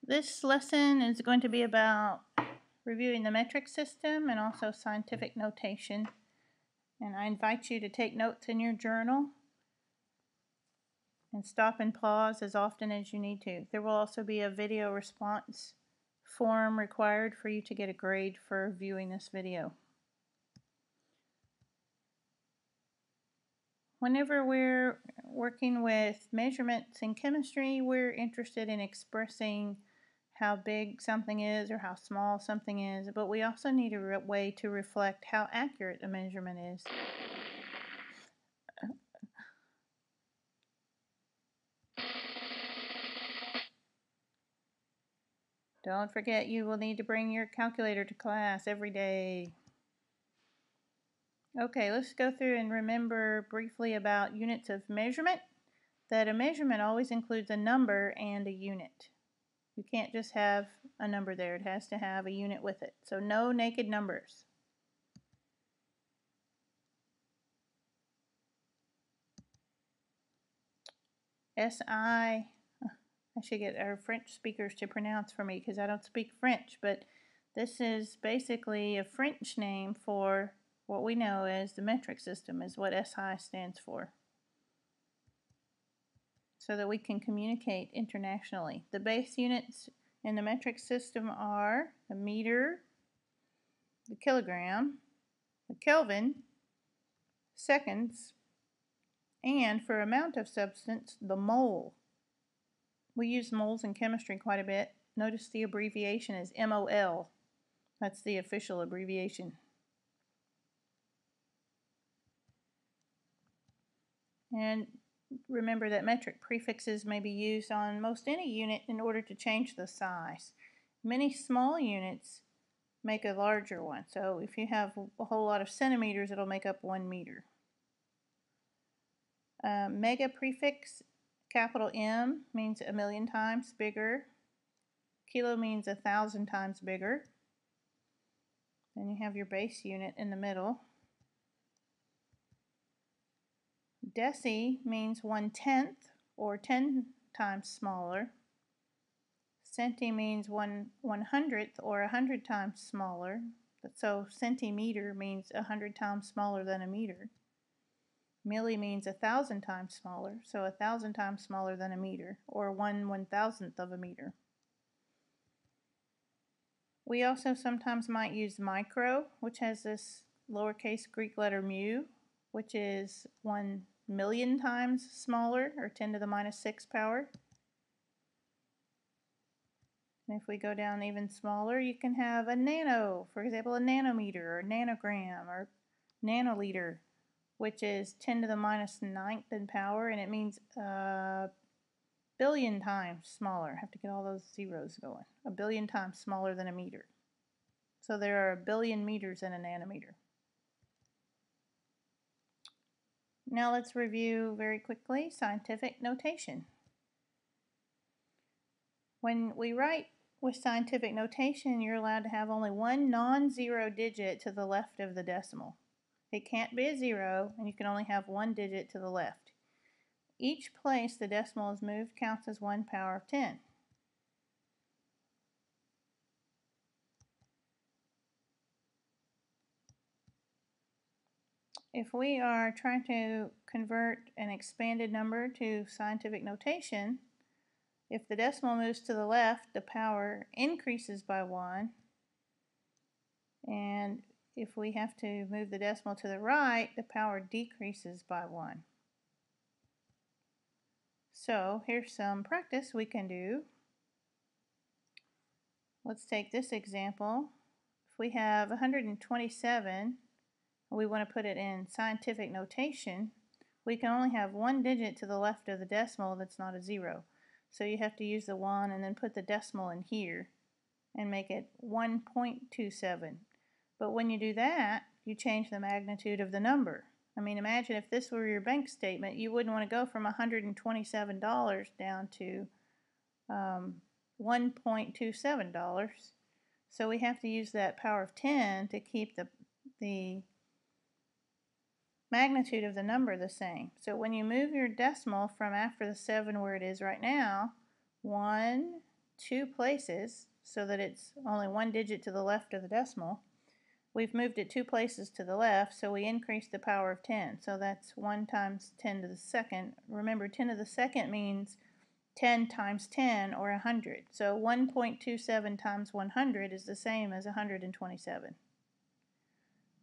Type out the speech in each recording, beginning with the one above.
This lesson is going to be about reviewing the metric system and also scientific notation. And I invite you to take notes in your journal and stop and pause as often as you need to. There will also be a video response form required for you to get a grade for viewing this video. Whenever we're working with measurements in chemistry, we're interested in expressing how big something is or how small something is, but we also need a way to reflect how accurate a measurement is. Don't forget, you will need to bring your calculator to class every day. Okay, let's go through and remember briefly about units of measurement. That a measurement always includes a number and a unit. You can't just have a number there, it has to have a unit with it. So no naked numbers. SI, I should get our French speakers to pronounce for me because I don't speak French, but this is basically a French name for what we know as the metric system, is what SI stands for, so that we can communicate internationally. The base units in the metric system are the meter, the kilogram, the Kelvin, seconds, and for amount of substance, the mole. We use moles in chemistry quite a bit. Notice the abbreviation is MOL. That's the official abbreviation. And remember that metric prefixes may be used on most any unit in order to change the size. Many small units make a larger one. So if you have a whole lot of centimeters, it'll make up 1 meter. Mega prefix, capital M, means 1,000,000 times bigger. Kilo means 1,000 times bigger. Then you have your base unit in the middle. Deci means 1/10 or 10 times smaller. Centi means 1/100th or 100 times smaller. So centimeter means 100 times smaller than a meter. Milli means 1,000 times smaller, so 1,000 times smaller than a meter, or 1/1000th of a meter. We also sometimes might use micro, which has this lowercase Greek letter mu, which is 1,000,000 times smaller, or 10 to the minus 6 power. And if we go down even smaller, you can have a nano, for example, a nanometer, or nanogram, or nanoliter, which is 10 to the minus 9th in power, and it means a billion times smaller. I have to get all those zeros going. A billion times smaller than a meter. So there are 1 billion meters in a nanometer. Now let's review very quickly scientific notation. When we write with scientific notation, you're allowed to have only one non-zero digit to the left of the decimal. It can't be a 0, and you can only have one digit to the left. Each place the decimal is moved counts as 1 power of 10. If we are trying to convert an expanded number to scientific notation, if the decimal moves to the left, the power increases by 1, and if we have to move the decimal to the right, the power decreases by 1. So here's some practice we can do. Let's take this example. If we have 127, and we want to put it in scientific notation, we can only have one digit to the left of the decimal that's not a 0. So you have to use the 1 and then put the decimal in here and make it 1.27. But when you do that, you change the magnitude of the number. I mean, imagine if this were your bank statement, you wouldn't want to go from $127 down to $1.27. So we have to use that power of 10 to keep the magnitude of the number the same. So when you move your decimal from after the 7 where it is right now, 1, 2 places so that it's only 1 digit to the left of the decimal. We've moved it 2 places to the left, so we increased the power of 10. So that's 1 times 10 to the second. Remember, 10 to the second means 10 times 10, or 100. So 1.27 times 100 is the same as 127.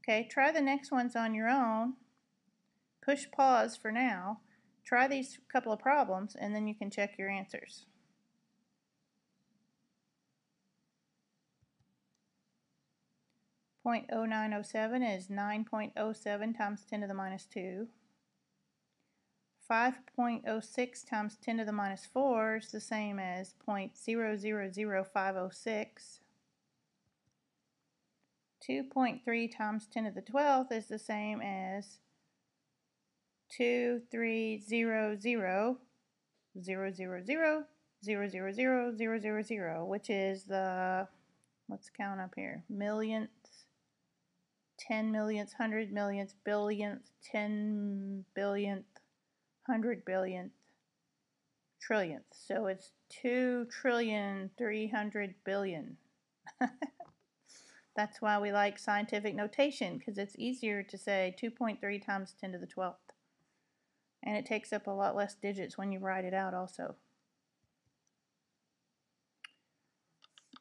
Okay, try the next ones on your own. Push pause for now. Try these couple of problems, and then you can check your answers. .0907 is 9.07 times 10 to the minus 2. 5.06 times 10 to the minus 4 is the same as 0.000506. 2.3 times 10 to the 12th is the same as 23000000000, which is the, let's count up here, millionths, 10 millionths, 100 millionths, billionth, 10 billionth, 100 billionth, trillionth. So it's 2,300,000,000,000,000,000. That's why we like scientific notation, because it's easier to say 2.3 times 10 to the 12th. And it takes up a lot less digits when you write it out also.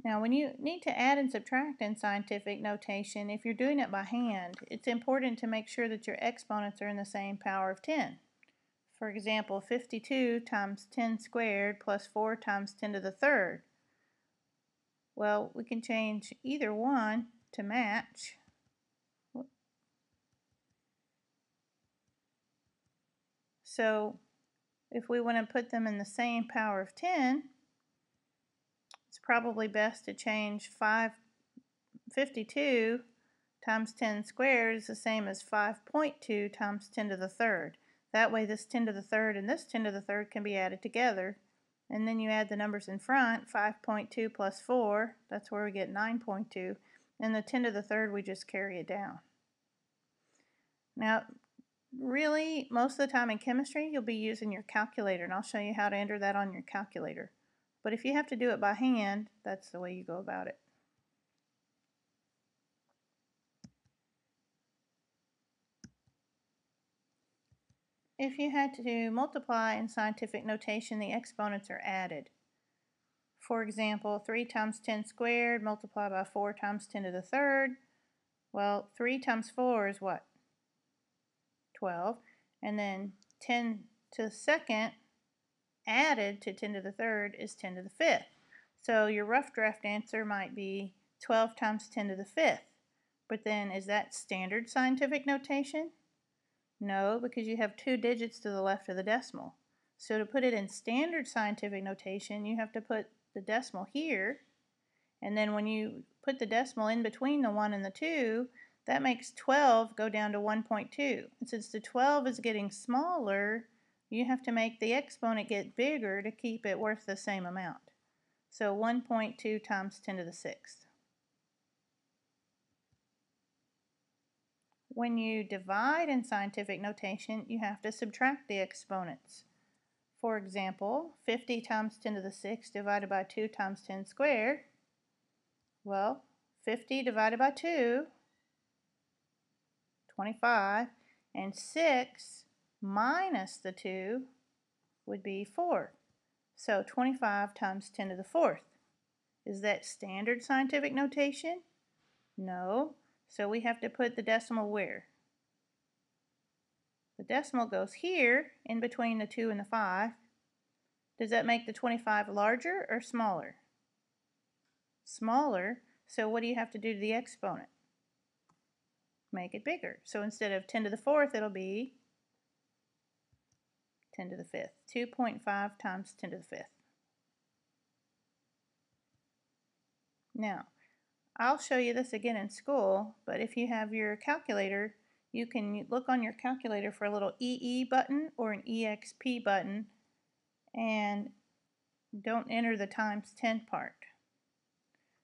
Now, when you need to add and subtract in scientific notation, if you're doing it by hand, it's important to make sure that your exponents are in the same power of 10. For example, 52 times 10 squared plus 4 times 10 to the third. Well, we can change either one to match. So if we want to put them in the same power of 10, it's probably best to change 52 times 10 squared is the same as 5.2 times 10 to the third. That way this 10 to the third and this 10 to the third can be added together. And then you add the numbers in front, 5.2 plus 4, that's where we get 9.2. And the 10 to the third, we just carry it down. Now, really, most of the time in chemistry, you'll be using your calculator, and I'll show you how to enter that on your calculator. But if you have to do it by hand, that's the way you go about it. If you had to multiply in scientific notation, the exponents are added. For example, 3 times 10 squared multiplied by 4 times 10 to the third. Well, 3 times 4 is what? 12. And then 10 to the second added to 10 to the third is 10 to the fifth. So your rough draft answer might be 12 times 10 to the fifth. But then, is that standard scientific notation? No, because you have 2 digits to the left of the decimal. So to put it in standard scientific notation, you have to put the decimal here, and then when you put the decimal in between the 1 and the 2, that makes 12 go down to 1.2. And since the 12 is getting smaller, you have to make the exponent get bigger to keep it worth the same amount. So 1.2 times 10 to the 6th. When you divide in scientific notation, you have to subtract the exponents. For example, 50 times 10 to the 6th divided by 2 times 10 squared. Well, 50 divided by 2, 25, and 6 minus the 2 would be 4. So 25 times 10 to the 4th. Is that standard scientific notation? No. So we have to put the decimal where? The decimal goes here, in between the 2 and the 5. Does that make the 25 larger or smaller? Smaller. So what do you have to do to the exponent? Make it bigger. So instead of 10 to the 4th, it'll be 10 to the 5th. 2.5 times 10 to the 5th. Now, I'll show you this again in school, but if you have your calculator, you can look on your calculator for a little EE button or an EXP button, and don't enter the times 10 part.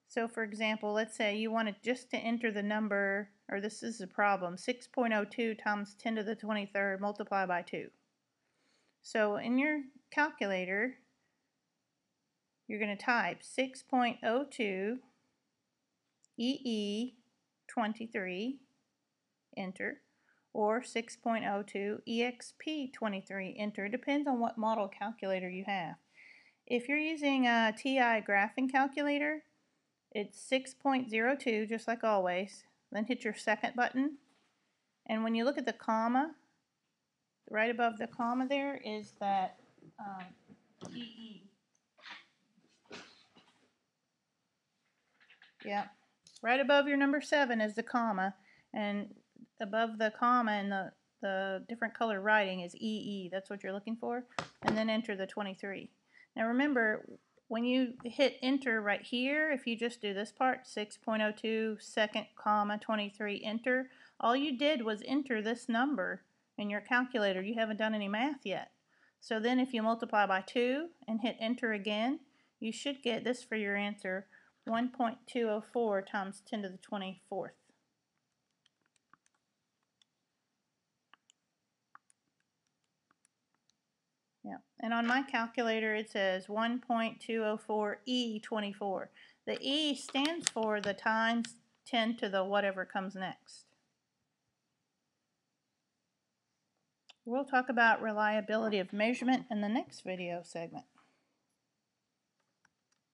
So for example, let's say you wanted just to enter the number, or this is a problem, 6.02 times 10 to the 23rd multiplied by 2. So in your calculator, you're going to type 6.02 EE23, enter, or 6.02 EXP23, enter. Depends on what model calculator you have. If you're using a TI graphing calculator, it's 6.02, just like always. Then hit your second button, and when you look at the comma, right above the comma there is that EE. Yeah, right above your number 7 is the comma, and above the comma and the different color writing is EE. That's what you're looking for, and then enter the 23. Now remember, when you hit enter right here, if you just do this part, 6.02 second comma 23 enter, all you did was enter this number in your calculator. You haven't done any math yet. So then if you multiply by 2 and hit enter again, you should get this for your answer, 1.204 times 10 to the 24th. Yeah, and on my calculator it says 1.204 E24. The E stands for the times 10 to the whatever comes next. We'll talk about reliability of measurement in the next video segment.